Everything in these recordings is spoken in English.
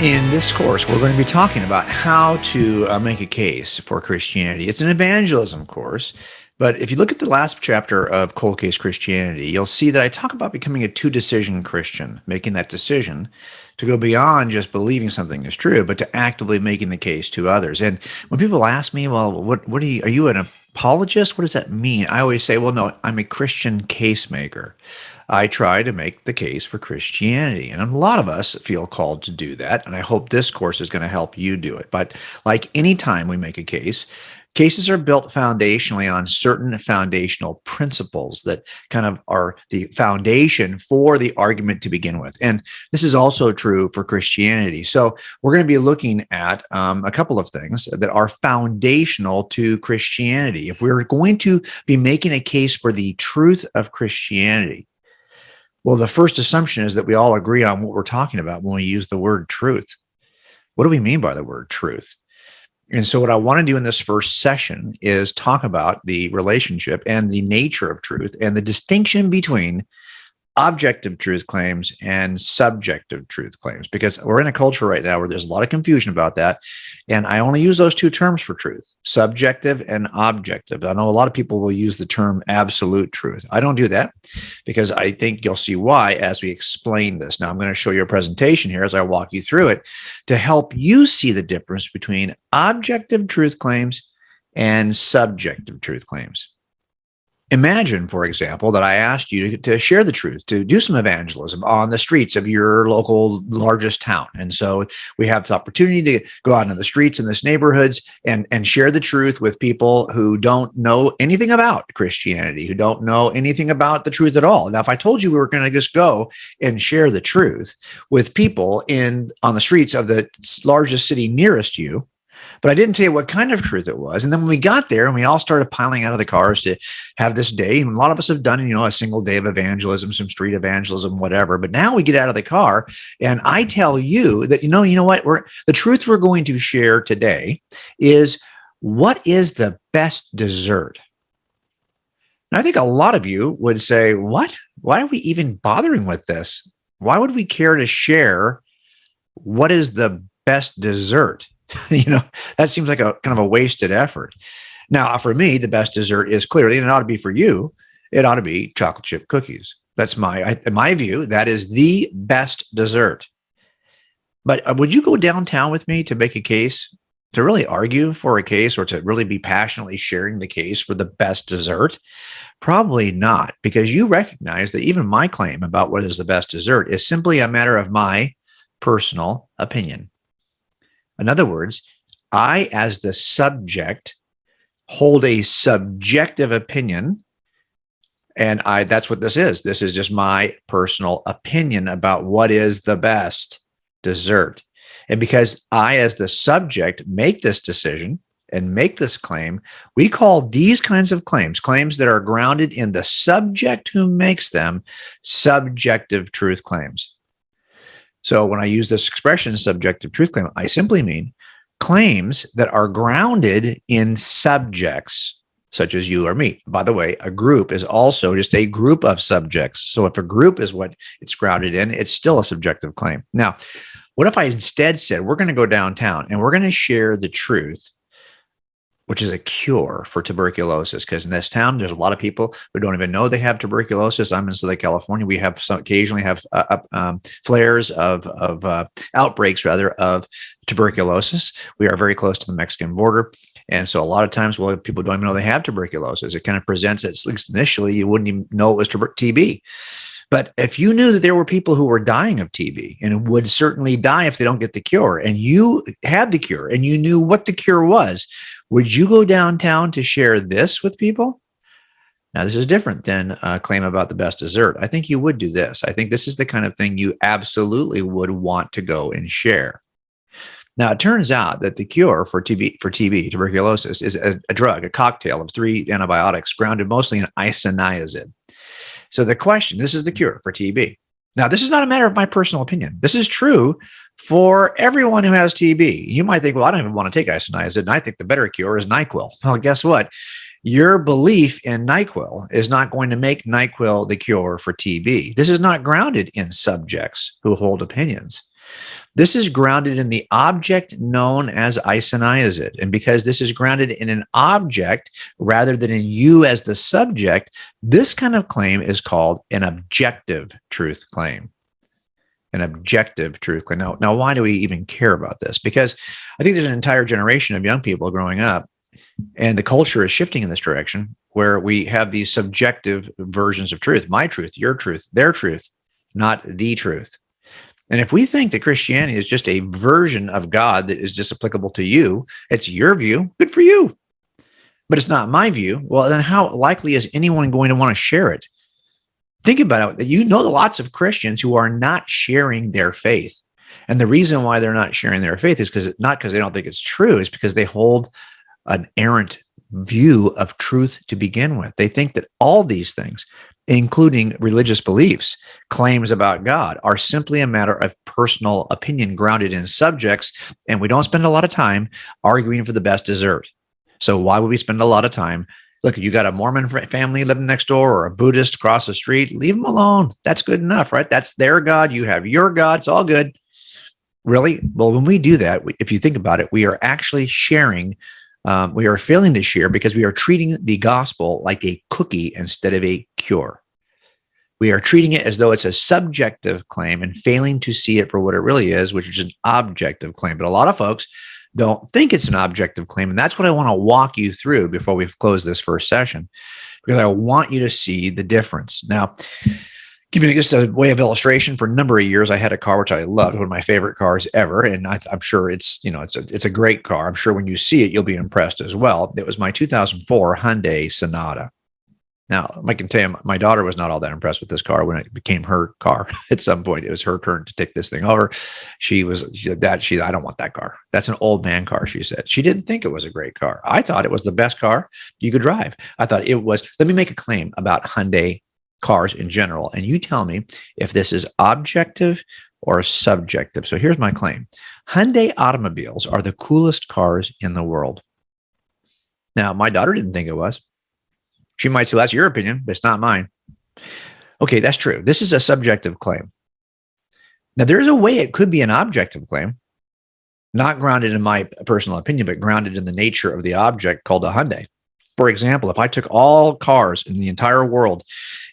In this course, we're going to be talking about how to make a case for Christianity. It's an evangelism course, but if you look at the last chapter of Cold Case Christianity, you'll see that I talk about becoming a two-decision Christian, making that decision to go beyond just believing something is true, but to actively making the case to others. And when people ask me, well, what are you an apologist? What does that mean? I always say, well, no, I'm a Christian case maker. I try to make the case for Christianity. And a lot of us feel called to do that. And I hope this course is going to help you do it. But like any time we make a case, cases are built foundationally on certain foundational principles that kind of are the foundation for the argument to begin with. And this is also true for Christianity. So we're going to be looking at a couple of things that are foundational to Christianity. If we're going to be making a case for the truth of Christianity, well, the first assumption is that we all agree on what we're talking about when we use the word truth. What do we mean by the word truth? And so what I want to do in this first session is talk about the relationship and the nature of truth and the distinction between objective truth claims and subjective truth claims, because we're in a culture right now where there's a lot of confusion about that. And I only use those two terms for truth, subjective and objective. I know a lot of people will use the term absolute truth. I don't do that because I think you'll see why as we explain this. Now, I'm going to show you a presentation here as I walk you through it to help you see the difference between objective truth claims and subjective truth claims. Imagine, for example, that I asked you to share the truth, to do some evangelism on the streets of your local largest town. And so we have this opportunity to go out into the streets in this neighborhoods and share the truth with people who don't know anything about Christianity, who don't know anything about the truth at all. Now, if I told you we were going to just go and share the truth with people on the streets of the largest city nearest you, but I didn't tell you what kind of truth it was. And then when we got there and we all started piling out of the cars to have this day, and a lot of us have done, a single day of evangelism, some street evangelism, whatever. But now we get out of the car and I tell you that, you know what, the truth we're going to share today is what is the best dessert? And I think a lot of you would say, what? Why are we even bothering with this? Why would we care to share what is the best dessert? That seems like a kind of a wasted effort. Now, for me, the best dessert is clearly, and it ought to be for you, it ought to be chocolate chip cookies. That's in my view, that is the best dessert. But would you go downtown with me to make a case, to really argue for a case, or to really be passionately sharing the case for the best dessert? Probably not, because you recognize that even my claim about what is the best dessert is simply a matter of my personal opinion. In other words, I, as the subject, hold a subjective opinion, and that's what this is. This is just my personal opinion about what is the best dessert. And because I, as the subject, make this decision and make this claim, we call these kinds of claims that are grounded in the subject who makes them, subjective truth claims. So when I use this expression, subjective truth claim, I simply mean claims that are grounded in subjects, such as you or me. By the way, a group is also just a group of subjects. So if a group is what it's grounded in, it's still a subjective claim. Now, what if I instead said, we're going to go downtown and we're going to share the truth, which is a cure for tuberculosis, because in this town, there's a lot of people who don't even know they have tuberculosis. I'm in Southern California. We have occasionally have flares of outbreaks, rather, of tuberculosis. We are very close to the Mexican border. And so a lot of times, people don't even know they have tuberculosis. It kind of presents, at least initially, you wouldn't even know it was TB. But if you knew that there were people who were dying of TB and would certainly die if they don't get the cure, and you had the cure and you knew what the cure was, would you go downtown to share this with people? Now, this is different than a claim about the best dessert. I think you would do this. I think this is the kind of thing you absolutely would want to go and share. Now, it turns out that the cure for TB, tuberculosis, is a drug, a cocktail of 3 antibiotics grounded mostly in isoniazid. So the question, this is the cure for TB. Now, this is not a matter of my personal opinion. This is true for everyone who has TB. You might think, well, I don't even want to take isoniazid, and I think the better cure is NyQuil. Well, guess what? Your belief in NyQuil is not going to make NyQuil the cure for TB. This is not grounded in subjects who hold opinions. This is grounded in the object known as Isoniazid. And because this is grounded in an object rather than in you as the subject, this kind of claim is called an objective truth claim. An objective truth claim. Now, why do we even care about this? Because I think there's an entire generation of young people growing up, and the culture is shifting in this direction where we have these subjective versions of truth. My truth, your truth, their truth, not the truth. And if we think that Christianity is just a version of God that is just applicable to you, it's your view, good for you. But it's not my view. Well, then how likely is anyone going to want to share it? Think about it. You know lots of Christians who are not sharing their faith. And the reason why they're not sharing their faith is not because they don't think it's true. It's because they hold an errant view of truth to begin with. They think that all these things, including religious beliefs, claims about God, are simply a matter of personal opinion grounded in subjects, and we don't spend a lot of time arguing for the best dessert. So why would we spend a lot of time? Look, you got a Mormon family living next door or a Buddhist across the street, leave them alone. That's good enough, right? That's their God. You have your God. It's all good. Really? Well, when we do that, if you think about it, we are actually sharing. We are failing to share because we are treating the gospel like a cookie instead of a cure. We are treating it as though it's a subjective claim and failing to see it for what it really is, which is an objective claim. But a lot of folks don't think it's an objective claim. And that's what I want to walk you through before we close this first session, because I want you to see the difference. Now, giving you just a way of illustration, for a number of years, I had a car which I loved, one of my favorite cars ever, and I'm sure it's a great car. I'm sure when you see it, you'll be impressed as well. It was my 2004 Hyundai Sonata. Now, I can tell you, my daughter was not all that impressed with this car when it became her car. At some point, it was her turn to take this thing over. She said, Dad, I don't want that car. That's an old man car, she said. She didn't think it was a great car. I thought it was the best car you could drive. I thought it was. Let me make a claim about Hyundai cars in general, and you tell me if this is objective or subjective. So here's my claim. Hyundai automobiles are the coolest cars in the world. Now, my daughter didn't think it was. She might say, well, that's your opinion, but it's not mine. Okay, that's true. This is a subjective claim. Now, there's a way it could be an objective claim, not grounded in my personal opinion, but grounded in the nature of the object called a Hyundai. For example, if I took all cars in the entire world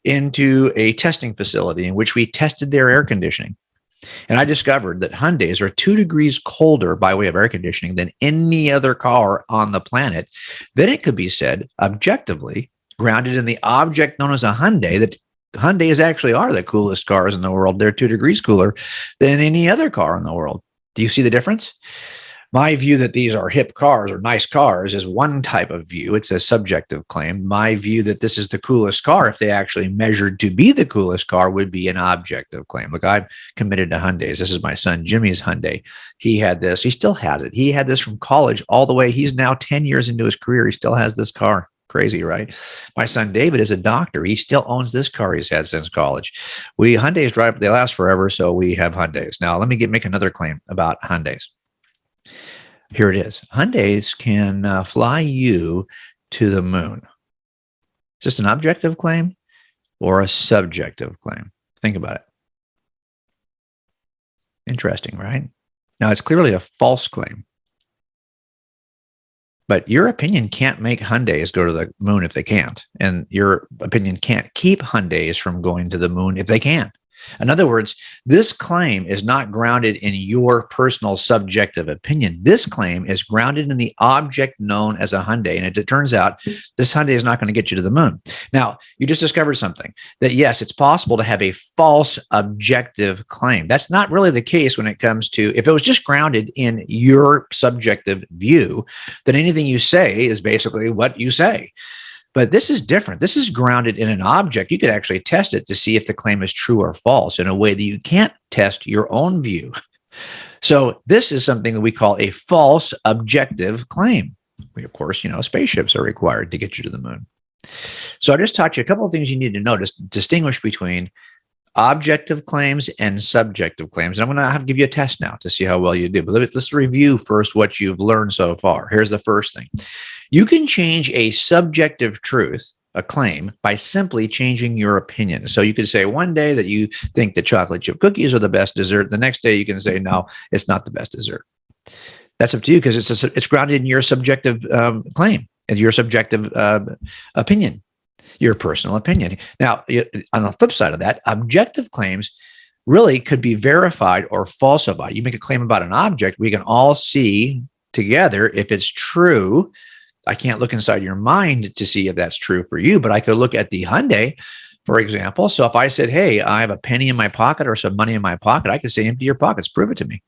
into a testing facility in which we tested their air conditioning, and I discovered that Hyundais are 2 degrees colder by way of air conditioning than any other car on the planet, then it could be said objectively, grounded in the object known as a Hyundai, that Hyundais actually are the coolest cars in the world. They're 2 degrees cooler than any other car in the world. Do you see the difference? My view that these are hip cars or nice cars is one type of view. It's a subjective claim. My view that this is the coolest car, if they actually measured to be the coolest car, would be an objective claim. Look, I'm committed to Hyundais. This is my son Jimmy's Hyundai. He had this. He still has it. He had this from college all the way. He's now 10 years into his career. He still has this car. Crazy, right? My son David is a doctor. He still owns this car he's had since college. Hyundais drive, they last forever, so we have Hyundais. Now, let me make another claim about Hyundais. Here it is. Hyundais can fly you to the moon. Is this an objective claim or a subjective claim? Think about it. Interesting, right? Now, it's clearly a false claim. But your opinion can't make Hyundais go to the moon if they can't. And your opinion can't keep Hyundais from going to the moon if they can. In other words, this claim is not grounded in your personal subjective opinion. This claim is grounded in the object known as a Hyundai. And it turns out this Hyundai is not going to get you to the moon. Now, you just discovered something, that yes, it's possible to have a false objective claim. That's not really the case when it comes to, if it was just grounded in your subjective view, then anything you say is basically what you say. But this is different. This is grounded in an object. You could actually test it to see if the claim is true or false in a way that you can't test your own view. So this is something that we call a false objective claim. We, of course, spaceships are required to get you to the moon. So I just taught you a couple of things you need to know to distinguish between objective claims and subjective claims. And I'm going to give you a test now to see how well you do. But let's review first what you've learned so far. Here's the first thing. You can change a subjective truth a claim by simply changing your opinion. So you could say one day that you think that chocolate chip cookies are the best dessert. The next day you can say, no, it's not the best dessert. That's up to you because it's grounded in your subjective claim and your subjective opinion, your personal opinion. Now, on the flip side of that, objective claims really could be verified or falsified. You make a claim about an object, we can all see together if it's true. I can't look inside your mind to see if that's true for you, but I could look at the Hyundai, for example. So if I said, hey, I have a penny in my pocket or some money in my pocket, I could say, empty your pockets, prove it to me.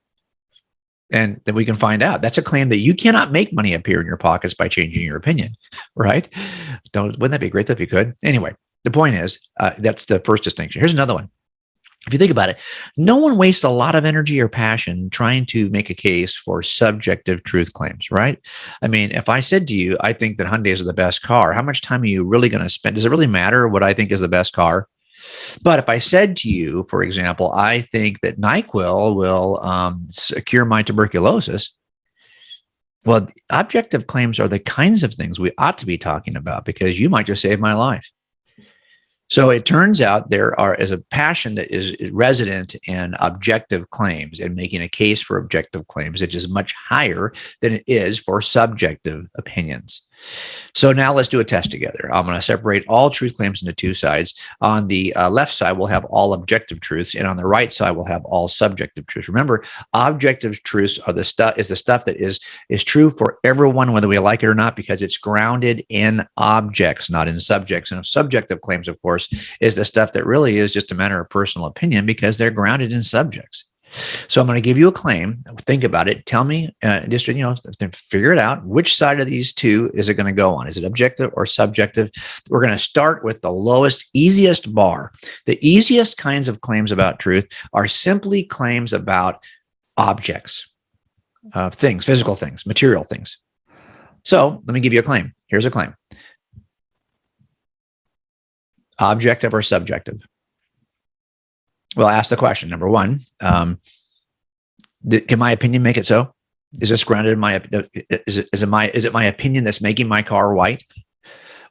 And then we can find out. That's a claim that you cannot make money appear in your pockets by changing your opinion, right? Wouldn't that be great if you could? Anyway, the point is, that's the first distinction. Here's another one. If you think about it, no one wastes a lot of energy or passion trying to make a case for subjective truth claims, right? I mean, if I said to you, I think that Hyundais are the best car, how much time are you really going to spend? Does it really matter what I think is the best car? But if I said to you, for example, I think that NyQuil will cure my tuberculosis, well, objective claims are the kinds of things we ought to be talking about because you might just save my life. So it turns out there is a passion that is resident in objective claims and making a case for objective claims, which is much higher than it is for subjective opinions. So now let's do a test together. I'm going to separate all truth claims into two sides. On the left side, we'll have all objective truths, and on the right side, we'll have all subjective truths. Remember, objective truths are the stuff that is true for everyone, whether we like it or not, because it's grounded in objects, not in subjects. And subjective claims, of course, is the stuff that really is just a matter of personal opinion because they're grounded in subjects. So I'm going to give you a claim. Think about it. Tell me, just figure it out. Which side of these two is it going to go on? Is it objective or subjective? We're going to start with the lowest, easiest bar. The easiest kinds of claims about truth are simply claims about objects, things, physical things, material things. So let me give you a claim. Here's a claim. Objective or subjective? Well, ask the question. Number one, can my opinion make it so? Is this grounded in my? Is it my opinion that's making my car white,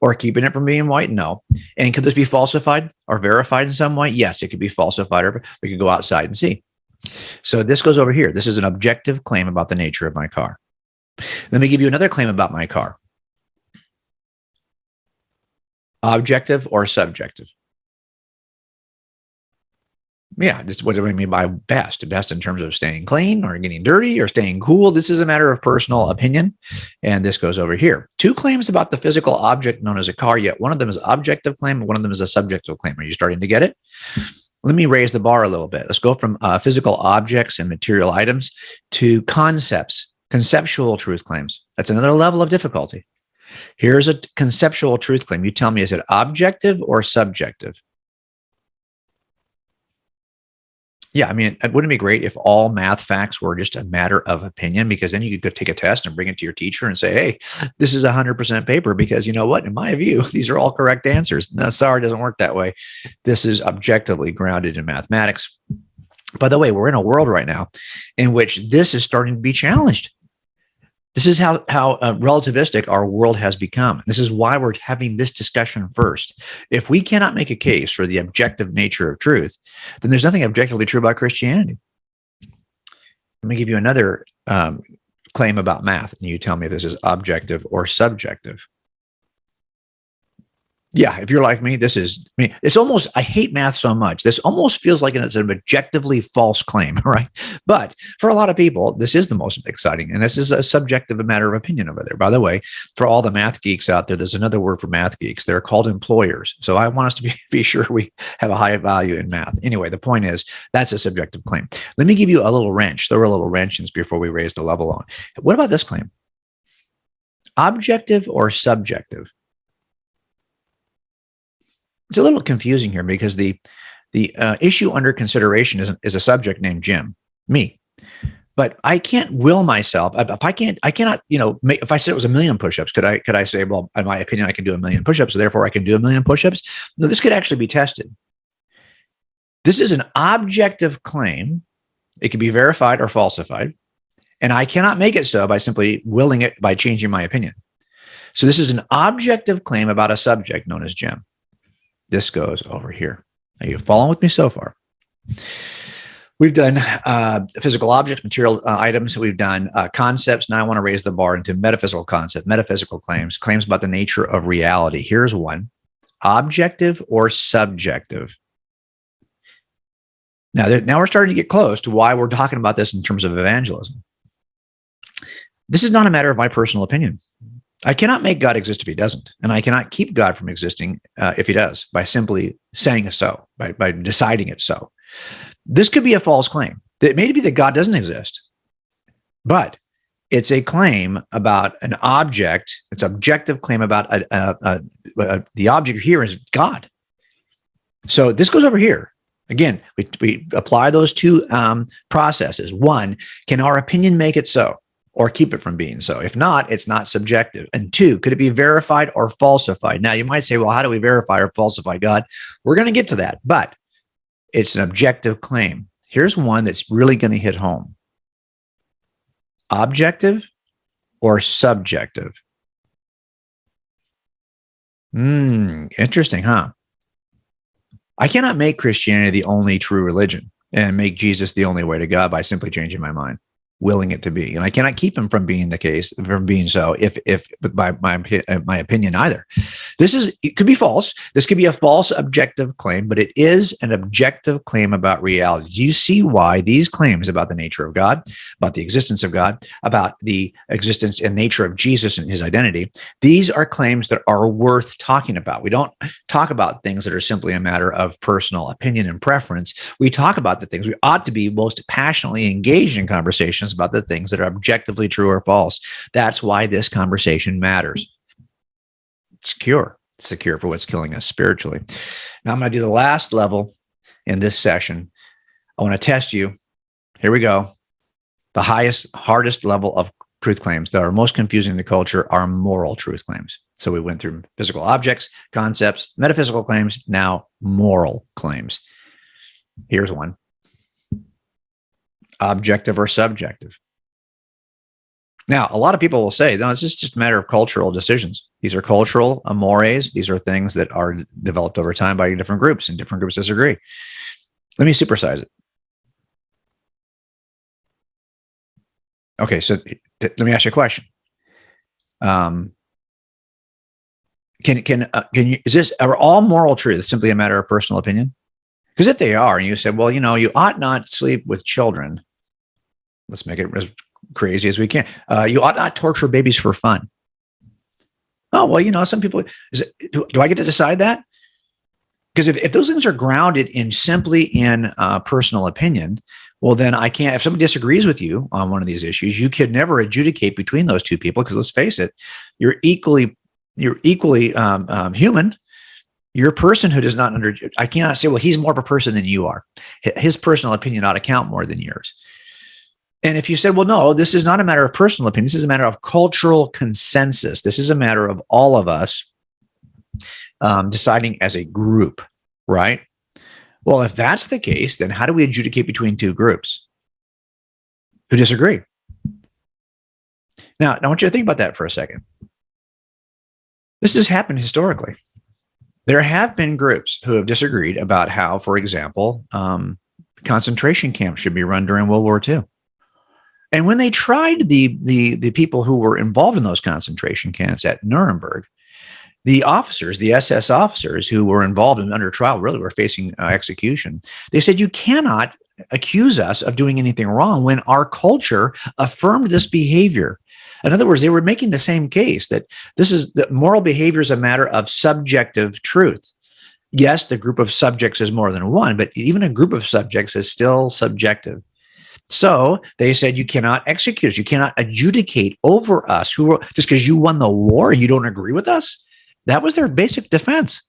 or keeping it from being white? No. And could this be falsified or verified in some way? Yes, it could be falsified, or we could go outside and see. So this goes over here. This is an objective claim about the nature of my car. Let me give you another claim about my car. Objective or subjective? Yeah, that's what do I mean by best? Best in terms of staying clean or getting dirty or staying cool. This is a matter of personal opinion. And this goes over here. Two claims about the physical object known as a car, yet one of them is an objective claim and one of them is a subjective claim. Are you starting to get it? Let me raise the bar a little bit. Let's go from physical objects and material items to concepts, conceptual truth claims. That's another level of difficulty. Here's a conceptual truth claim. You tell me, is it objective or subjective? Yeah, I mean, wouldn't it be great if all math facts were just a matter of opinion? Because then you could go take a test and bring it to your teacher and say, hey, this is 100% paper because you know what? In my view, these are all correct answers. No, sorry, it doesn't work that way. This is objectively grounded in mathematics. By the way, we're in a world right now in which this is starting to be challenged. This is how relativistic our world has become. This is why we're having this discussion first. If we cannot make a case for the objective nature of truth, then there's nothing objectively true about Christianity. Let me give you another claim about math, and you tell me if this is objective or subjective. Yeah, if you're like me, it's almost, I hate math so much. This almost feels like it's an objectively false claim, right? But for a lot of people, this is the most exciting. And this is a subjective matter of opinion over there. By the way, for all the math geeks out there, there's another word for math geeks. They're called employers. So I want us to be sure we have a high value in math. Anyway, the point is that's a subjective claim. Let me give you a little wrench. Throw a little wrench in before we raise the level on. What about this claim? Objective or subjective? It's a little confusing here because the issue under consideration is a subject named Jim, me. But I can't will myself. If I cannot, if I said it was 1,000,000 push-ups, could I say, well, in my opinion, I can do 1,000,000 push-ups, so therefore I can do 1,000,000 push-ups? No, this could actually be tested. This is an objective claim. It can be verified or falsified. And I cannot make it so by simply willing it by changing my opinion. So this is an objective claim about a subject known as Jim. This goes over here. Are you following with me so far? We've done physical objects, material items. We've done concepts. Now I want to raise the bar into metaphysical concepts, metaphysical claims, claims about the nature of reality. Here's one: objective or subjective. Now we're starting to get close to why we're talking about this in terms of evangelism. This is not a matter of my personal opinion. I cannot make God exist if he doesn't, and I cannot keep God from existing if he does, by simply saying so, by deciding it so. This could be a false claim. It may be that God doesn't exist, but it's a claim about an object. It's an objective claim about the object here is God. So this goes over here. Again, we apply those two processes. One, can our opinion make it so, or keep it from being so? If not, it's not subjective. And two, could it be verified or falsified? Now, you might say, well, how do we verify or falsify God? We're going to get to that, but it's an objective claim. Here's one that's really going to hit home. Objective or subjective? Interesting, huh? I cannot make Christianity the only true religion and make Jesus the only way to God by simply changing my mind, willing it to be. And I cannot keep him from being the case, from being so, if by my opinion either. It could be false. This could be a false objective claim, but it is an objective claim about reality. Do you see why these claims about the nature of God, about the existence of God, about the existence and nature of Jesus and his identity, these are claims that are worth talking about. We don't talk about things that are simply a matter of personal opinion and preference. We talk about the things we ought to be most passionately engaged in conversations about, the things that are objectively true or false. That's why this conversation matters. It's cure. It's the cure for what's killing us spiritually. Now I'm going to do the last level in this session. I want to test you. Here we go. The highest, hardest level of truth claims that are most confusing in the culture are moral truth claims. So we went through physical objects, concepts, metaphysical claims, now moral claims. Here's one. Objective or subjective? Now, a lot of people will say, no, it's just a matter of cultural decisions. These are cultural mores. These are things that are developed over time by different groups, and different groups disagree. Let me supersize it. Okay, so let me ask you a question. Can you, are all moral truths simply a matter of personal opinion? Because if they are, and you said, well, you ought not sleep with children. Let's make it as crazy as we can. You ought not torture babies for fun. Oh, well, some people, do I get to decide that? Because if those things are grounded in simply in personal opinion, well, then I can't, if somebody disagrees with you on one of these issues, you could never adjudicate between those two people, because let's face it, you're equally human. You're a person who does not I cannot say, well, he's more of a person than you are. His personal opinion ought to count more than yours. And if you said, well, no, this is not a matter of personal opinion. This is a matter of cultural consensus. This is a matter of all of us deciding as a group, right? Well, if that's the case, then how do we adjudicate between two groups who disagree? Now, I want you to think about that for a second. This has happened historically. There have been groups who have disagreed about how, for example, concentration camps should be run during World War II. And when they tried the people who were involved in those concentration camps at Nuremberg, the officers, the SS officers who were involved and under trial, really were facing execution. They said, you cannot accuse us of doing anything wrong when our culture affirmed this behavior. In other words, they were making the same case that that moral behavior is a matter of subjective truth. Yes, the group of subjects is more than one, but even a group of subjects is still subjective. So they said, you cannot execute us. You cannot adjudicate over us just because you won the war and you don't agree with us. That was their basic defense.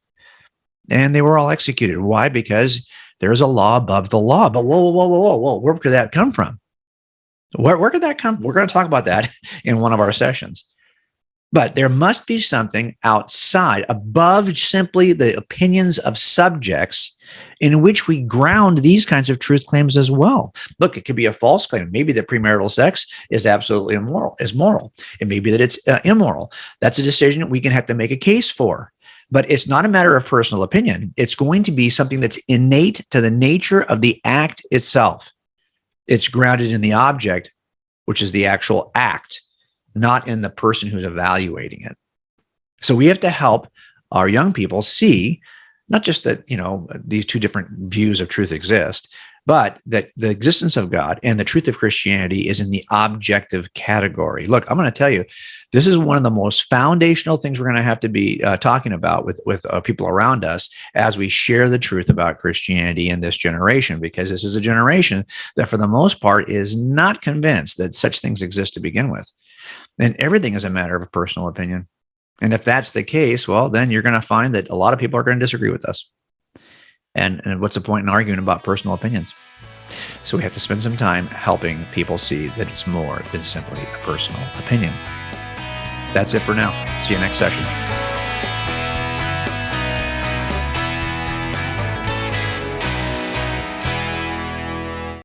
And they were all executed. Why? Because there's a law above the law. But whoa. Where could that come from? Where could that come? We're going to talk about that in one of our sessions. But there must be something outside, above simply the opinions of subjects, in which we ground these kinds of truth claims as well. Look, it could be a false claim. Maybe that premarital sex is absolutely immoral, is moral. It may be that it's immoral. That's a decision we can have to make a case for. But it's not a matter of personal opinion. It's going to be something that's innate to the nature of the act itself. It's grounded in the object, which is the actual act, not in the person who's evaluating it. So we have to help our young people see not just that, these two different views of truth exist, but that the existence of God and the truth of Christianity is in the objective category. Look, I'm going to tell you, this is one of the most foundational things we're going to have to be talking about with people around us as we share the truth about Christianity in this generation, because this is a generation that for the most part is not convinced that such things exist to begin with. And everything is a matter of personal opinion. And if that's the case, well, then you're going to find that a lot of people are going to disagree with us. And what's the point in arguing about personal opinions? So we have to spend some time helping people see that it's more than simply a personal opinion. That's it for now. See you next session.